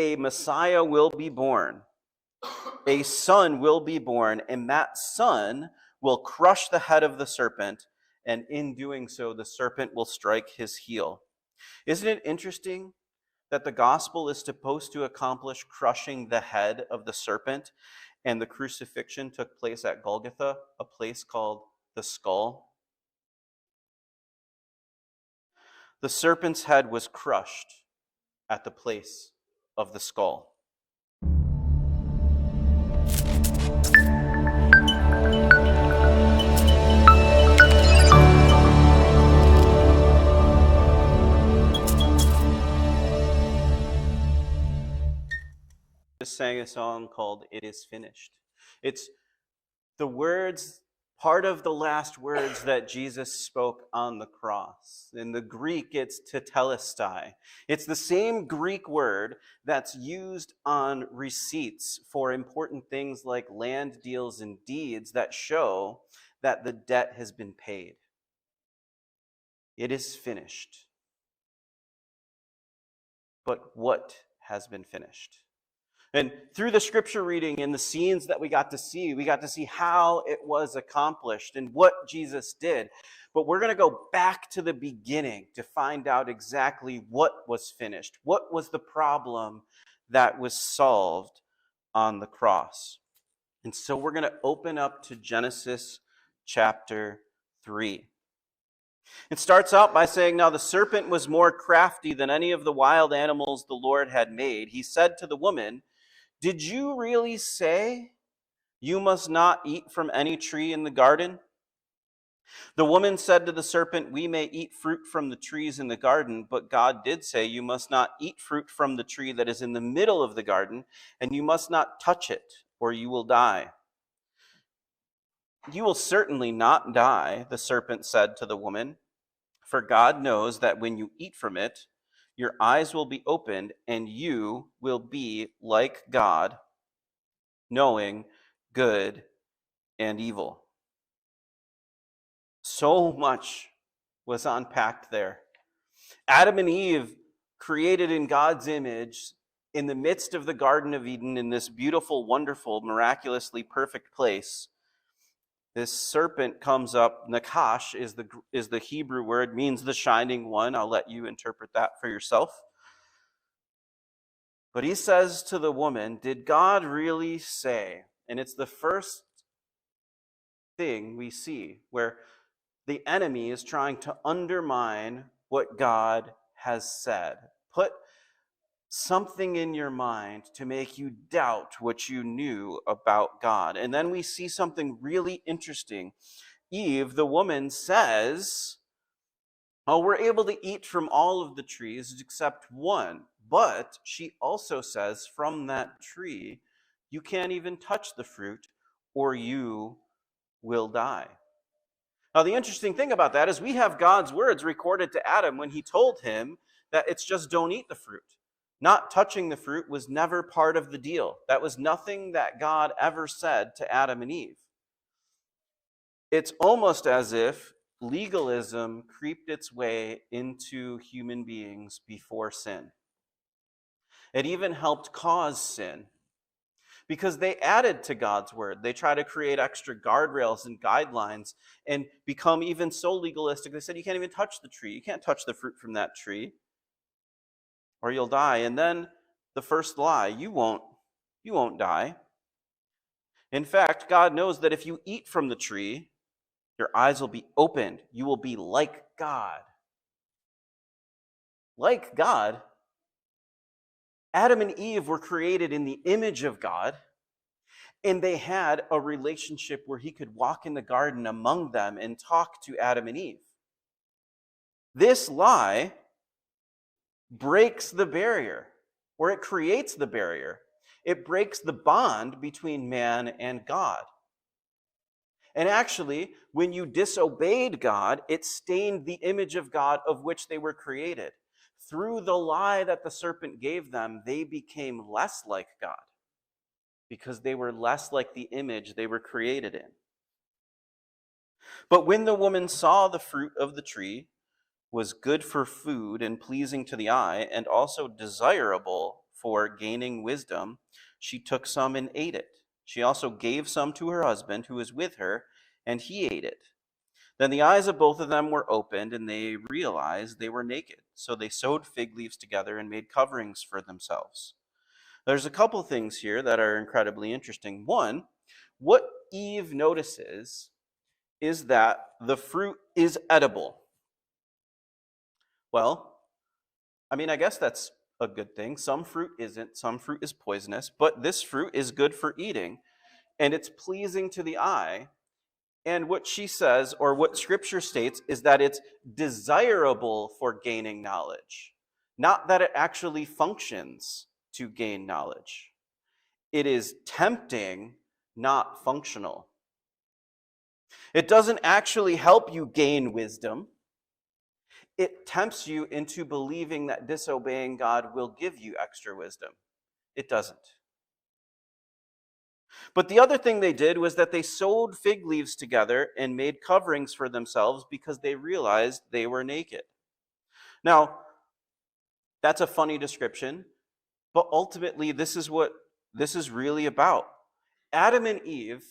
a Messiah will be born. A son will be born, and that son will crush the head of the serpent, and in doing so, the serpent will strike his heel. Isn't it interesting that the gospel is supposed to accomplish crushing the head of the serpent, and the crucifixion took place at Golgotha, a place called the skull? The serpent's head was crushed at the place of the skull. Just sang a song called "It Is Finished." It's the words, part of the last words that Jesus spoke on the cross. In the Greek, it's Tetelestai. It's the same Greek word that's used on receipts for important things like land deals and deeds that show that the debt has been paid. It is finished. But what has been finished? And through the scripture reading and the scenes that we got to see how it was accomplished and what Jesus did. But we're going to go back to the beginning to find out exactly what was finished. What was the problem that was solved on the cross? And so we're going to open up to Genesis chapter 3. It starts out by saying, "Now the serpent was more crafty than any of the wild animals the Lord had made. He said to the woman, 'Did you really say you must not eat from any tree in the garden?' The woman said to the serpent, 'We may eat fruit from the trees in the garden, but God did say you must not eat fruit from the tree that is in the middle of the garden, and you must not touch it, or you will die.' 'You will certainly not die,' the serpent said to the woman, 'for God knows that when you eat from it, your eyes will be opened, and you will be like God, knowing good and evil.'" So much was unpacked there. Adam and Eve, created in God's image, in the midst of the Garden of Eden, in this beautiful, wonderful, miraculously perfect place. This serpent comes up. Nakash is the Hebrew word, means the shining one. I'll let you interpret that for yourself. But he says to the woman, "Did God really say?" And it's the first thing we see where the enemy is trying to undermine what God has said. Put something in your mind to make you doubt what you knew about God. And then we see something really interesting. Eve, the woman, says, "Oh, we're able to eat from all of the trees except one." But she also says, from that tree, you can't even touch the fruit or you will die. Now, the interesting thing about that is we have God's words recorded to Adam when he told him that it's just don't eat the fruit. Not touching the fruit was never part of the deal. That was nothing that God ever said to Adam and Eve. It's almost as if legalism creeped its way into human beings before sin. It even helped cause sin because they added to God's word. They try to create extra guardrails and guidelines and become even so legalistic. They said, you can't even touch the tree. You can't touch the fruit from that tree, or you'll die. And then the first lie, you won't die. In fact, God knows that if you eat from the tree, your eyes will be opened. You will be like God. Like God? Adam and Eve were created in the image of God, and they had a relationship where he could walk in the garden among them and talk to Adam and Eve. This lie breaks the barrier, or it creates the barrier. It breaks the bond between man and God. And actually, when you disobeyed God, it stained the image of God of which they were created. Through the lie that the serpent gave them, they became less like God because they were less like the image they were created in. But when the woman saw the fruit of the tree was good for food and pleasing to the eye and also desirable for gaining wisdom, she took some and ate it. She also gave some to her husband who was with her, and he ate it. Then the eyes of both of them were opened, and they realized they were naked. So they sewed fig leaves together and made coverings for themselves. There's a couple things here that are incredibly interesting. One, what Eve notices is that the fruit is edible. Well, I guess that's a good thing. Some fruit isn't, some fruit is poisonous, but this fruit is good for eating, and it's pleasing to the eye. And what she says, or what Scripture states, is that it's desirable for gaining knowledge, not that it actually functions to gain knowledge. It is tempting, not functional. It doesn't actually help you gain wisdom. It tempts you into believing that disobeying God will give you extra wisdom. It doesn't. But the other thing they did was that they sewed fig leaves together and made coverings for themselves because they realized they were naked. Now, that's a funny description, but ultimately this is what this is really about. Adam and Eve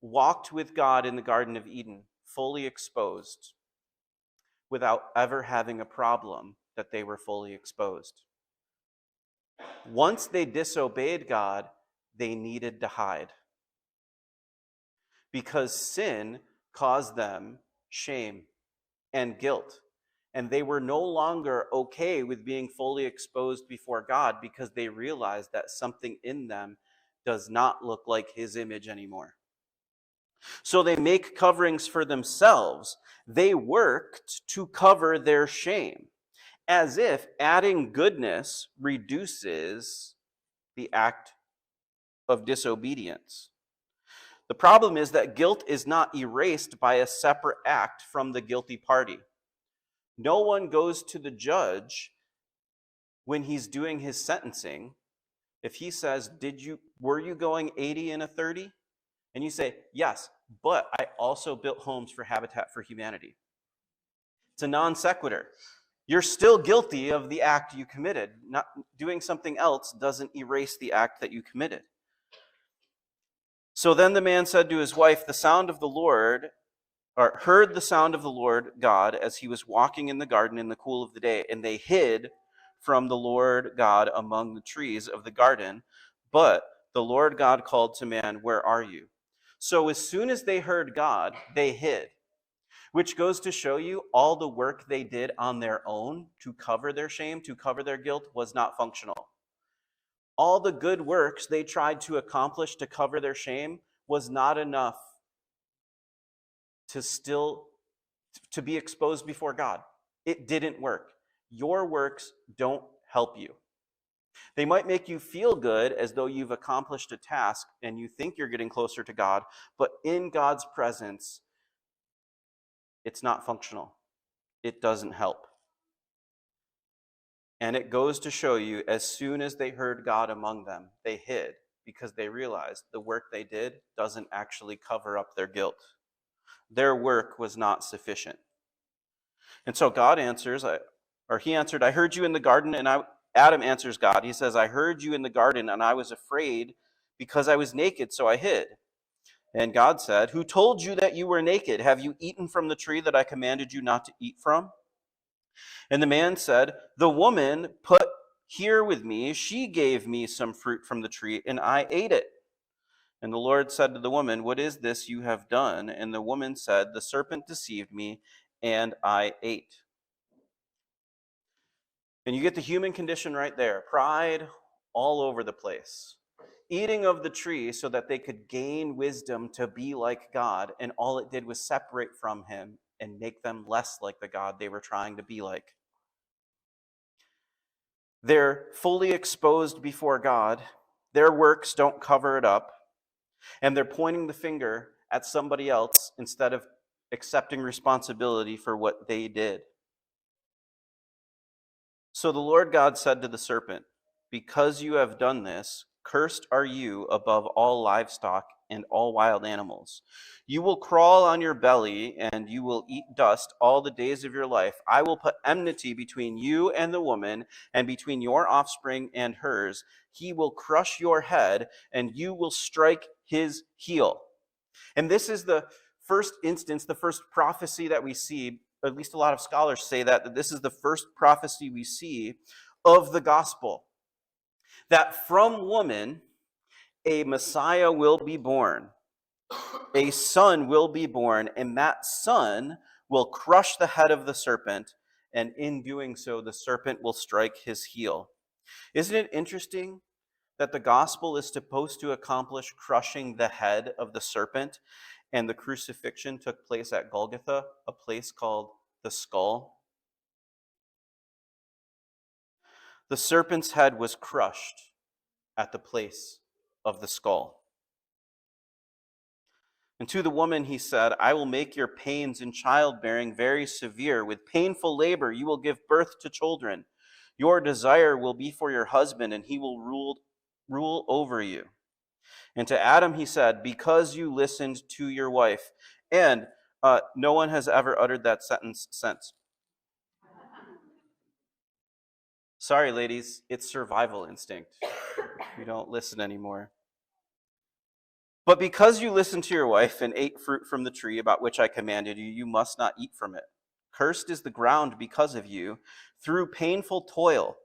walked with God in the Garden of Eden, fully exposed, without ever having a problem that they were fully exposed. Once they disobeyed God, they needed to hide, because sin caused them shame and guilt. And they were no longer okay with being fully exposed before God because they realized that something in them does not look like his image anymore. So they make coverings for themselves. They worked to cover their shame, as if adding goodness reduces the act of disobedience. The problem is that guilt is not erased by a separate act from the guilty party. No one goes to the judge when he's doing his sentencing. If he says, were you going 80 and a 30? And you say, yes, but I also built homes for Habitat for Humanity. It's a non sequitur. You're still guilty of the act you committed. Not doing something else doesn't erase the act that you committed. So then the man said to his wife, the sound of the Lord, or heard the sound of the Lord God as he was walking in the garden in the cool of the day, and they hid from the Lord God among the trees of the garden. But the Lord God called to man, where are you? So as soon as they heard God, they hid, which goes to show you all the work they did on their own to cover their shame, to cover their guilt, was not functional. All the good works they tried to accomplish to cover their shame was not enough to be exposed before God. It didn't work. Your works don't help you. They might make you feel good as though you've accomplished a task and you think you're getting closer to God, but in God's presence, it's not functional. It doesn't help. And it goes to show you, as soon as they heard God among them, they hid because they realized the work they did doesn't actually cover up their guilt. Their work was not sufficient. And so God answers, he answered, I heard you in the garden, and Adam answers God. He says, I heard you in the garden, and I was afraid because I was naked, so I hid. And God said, who told you that you were naked? Have you eaten from the tree that I commanded you not to eat from? And the man said, the woman put here with me, she gave me some fruit from the tree, and I ate it. And the Lord said to the woman, what is this you have done? And the woman said, the serpent deceived me, and I ate. And you get the human condition right there. Pride all over the place. Eating of the tree so that they could gain wisdom to be like God, and all it did was separate from him and make them less like the God they were trying to be like. They're fully exposed before God. Their works don't cover it up. And they're pointing the finger at somebody else instead of accepting responsibility for what they did. So the Lord God said to the serpent, because you have done this, cursed are you above all livestock and all wild animals. You will crawl on your belly, and you will eat dust all the days of your life. I will put enmity between you and the woman, and between your offspring and hers. He will crush your head, and you will strike his heel. And this is the first instance, the first prophecy that we see. At least a lot of scholars say that this is the first prophecy we see of the gospel. That from woman, a Messiah will be born. A son will be born, and that son will crush the head of the serpent, and in doing so, the serpent will strike his heel. Isn't it interesting that the gospel is supposed to accomplish crushing the head of the serpent, and the crucifixion took place at Golgotha, a place called the skull? The serpent's head was crushed at the place of the skull. And to the woman he said, I will make your pains in childbearing very severe. With painful labor you will give birth to children. Your desire will be for your husband, and he will rule over you. And to Adam he said, because you listened to your wife. And no one has ever uttered that sentence since. Sorry, ladies, it's survival instinct. We don't listen anymore. But because you listened to your wife and ate fruit from the tree about which I commanded you, you must not eat from it. Cursed is the ground because of you. Through painful toil,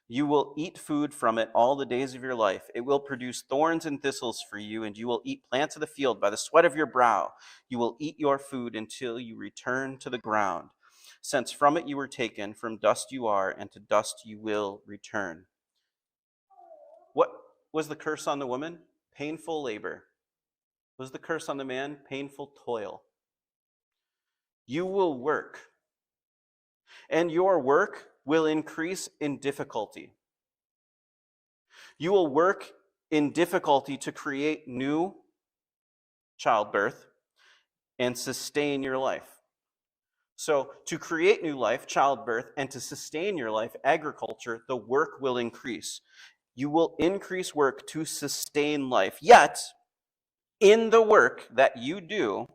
you will eat food from it all the days of your life. It will produce thorns and thistles for you, and you will eat plants of the field by the sweat of your brow. You will eat your food until you return to the ground. Since from it you were taken, from dust you are, and to dust you will return. What was the curse on the woman? Painful labor. Was the curse on the man? Painful toil. You will work, and your work will increase in difficulty. You will work in difficulty to create new childbirth and sustain your life. So, to create new life, childbirth, and to sustain your life, agriculture, the work will increase. You will increase work to sustain life. Yet, in the work that you do,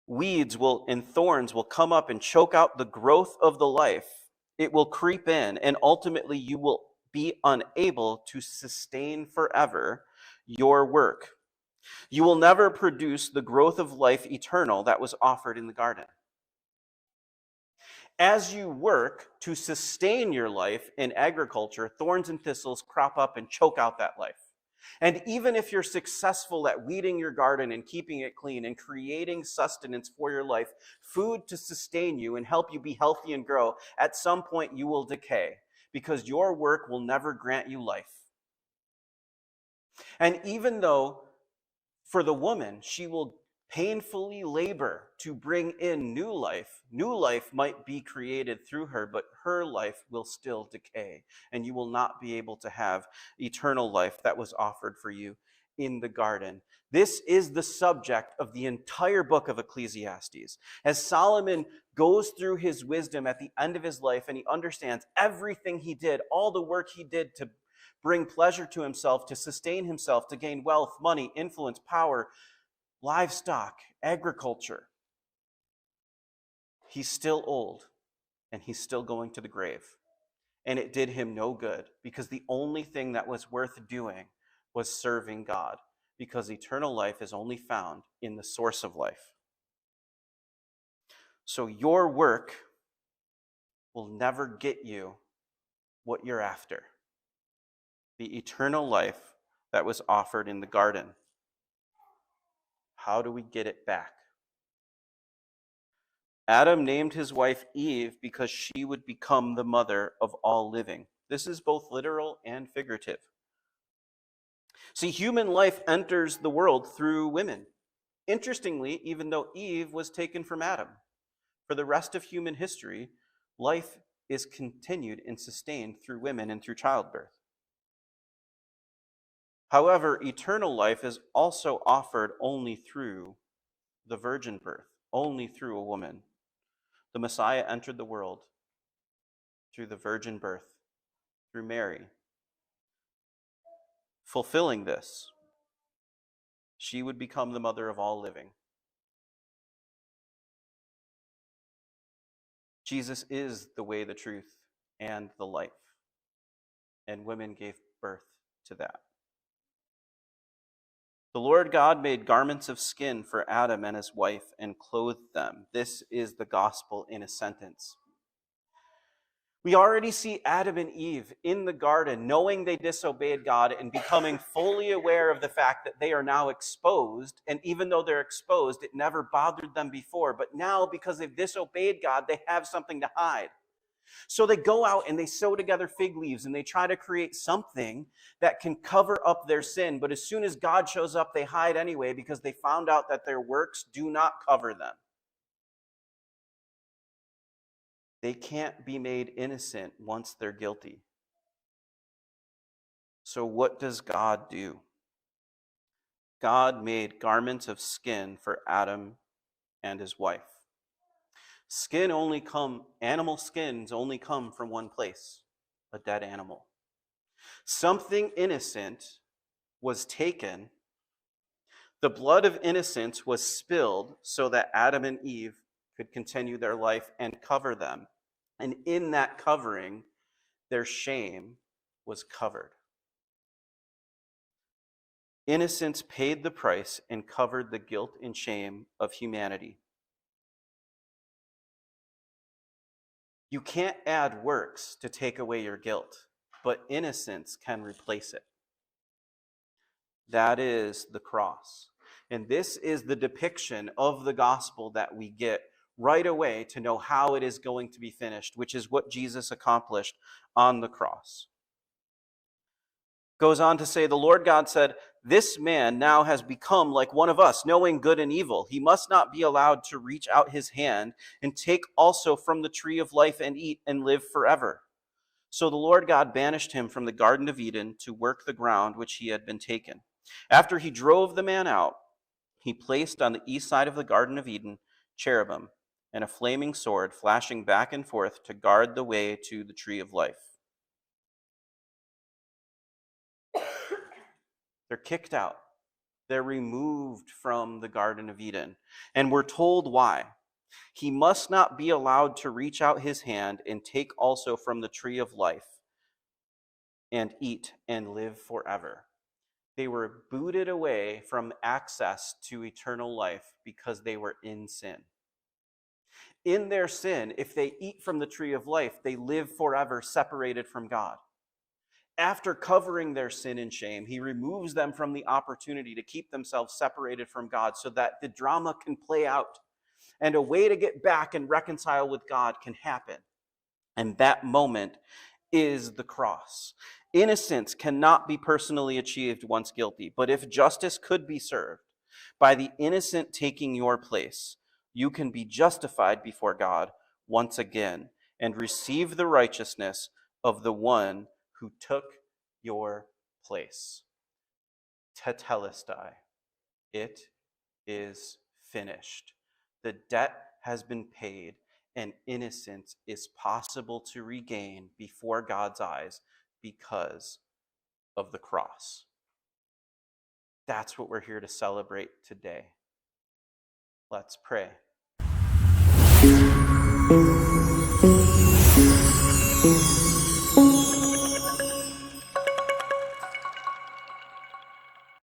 weeds and thorns will come up and choke out the growth of the life. It will creep in, and ultimately you will be unable to sustain forever your work. You will never produce the growth of life eternal that was offered in the garden. As you work to sustain your life in agriculture, thorns and thistles crop up and choke out that life. And even if you're successful at weeding your garden and keeping it clean and creating sustenance for your life, food to sustain you and help you be healthy and grow, at some point you will decay because your work will never grant you life. And even though for the woman, she will painfully labor to bring in new life might be created through her, but her life will still decay, and you will not be able to have eternal life that was offered for you in the garden. This is the subject of the entire book of Ecclesiastes. As Solomon goes through his wisdom at the end of his life, and he understands everything he did, all the work he did to bring pleasure to himself, to sustain himself, to gain wealth, money, influence, power, livestock, agriculture. He's still old, and he's still going to the grave. And it did him no good, because the only thing that was worth doing was serving God, because eternal life is only found in the source of life. So your work will never get you what you're after, the eternal life that was offered in the garden. How do we get it back? Adam named his wife Eve because she would become the mother of all living. This is both literal and figurative. See, human life enters the world through women. Interestingly, even though Eve was taken from Adam, for the rest of human history, life is continued and sustained through women and through childbirth. However, eternal life is also offered only through the virgin birth, only through a woman. The Messiah entered the world through the virgin birth, through Mary. Fulfilling this, she would become the mother of all living. Jesus is the way, the truth, and the life. And women gave birth to that. The Lord God made garments of skin for Adam and his wife and clothed them. This is the gospel in a sentence. We already see Adam and Eve in the garden, knowing they disobeyed God and becoming fully aware of the fact that they are now exposed. And even though they're exposed, it never bothered them before. But now, because they've disobeyed God, they have something to hide. So they go out and they sew together fig leaves and they try to create something that can cover up their sin. But as soon as God shows up, they hide anyway because they found out that their works do not cover them. They can't be made innocent once they're guilty. So what does God do? God made garments of skin for Adam and his wife. Animal skins only come from one place, a dead animal. Something innocent was taken. The blood of innocence was spilled so that Adam and Eve could continue their life and cover them. And in that covering, their shame was covered. Innocence paid the price and covered the guilt and shame of humanity. You can't add works to take away your guilt, but innocence can replace it. That is the cross. And this is the depiction of the gospel that we get right away to know how it is going to be finished, which is what Jesus accomplished on the cross. Goes on to say, the Lord God said, "This man now has become like one of us, knowing good and evil. He must not be allowed to reach out his hand and take also from the tree of life and eat and live forever." So the Lord God banished him from the Garden of Eden to work the ground which he had been taken. After he drove the man out, he placed on the east side of the Garden of Eden cherubim and a flaming sword flashing back and forth to guard the way to the tree of life. They're kicked out. They're removed from the Garden of Eden. And we're told why. He must not be allowed to reach out his hand and take also from the tree of life and eat and live forever. They were booted away from access to eternal life because they were in sin. In their sin, if they eat from the tree of life, they live forever separated from God. After covering their sin and shame, he removes them from the opportunity to keep themselves separated from God so that the drama can play out and a way to get back and reconcile with God can happen. And that moment is the cross. Innocence cannot be personally achieved once guilty, but if justice could be served by the innocent taking your place, you can be justified before God once again and receive the righteousness of the one who took your place. Tetelestai. It is finished. The debt has been paid, and innocence is possible to regain before God's eyes because of the cross. That's what we're here to celebrate today. Let's pray.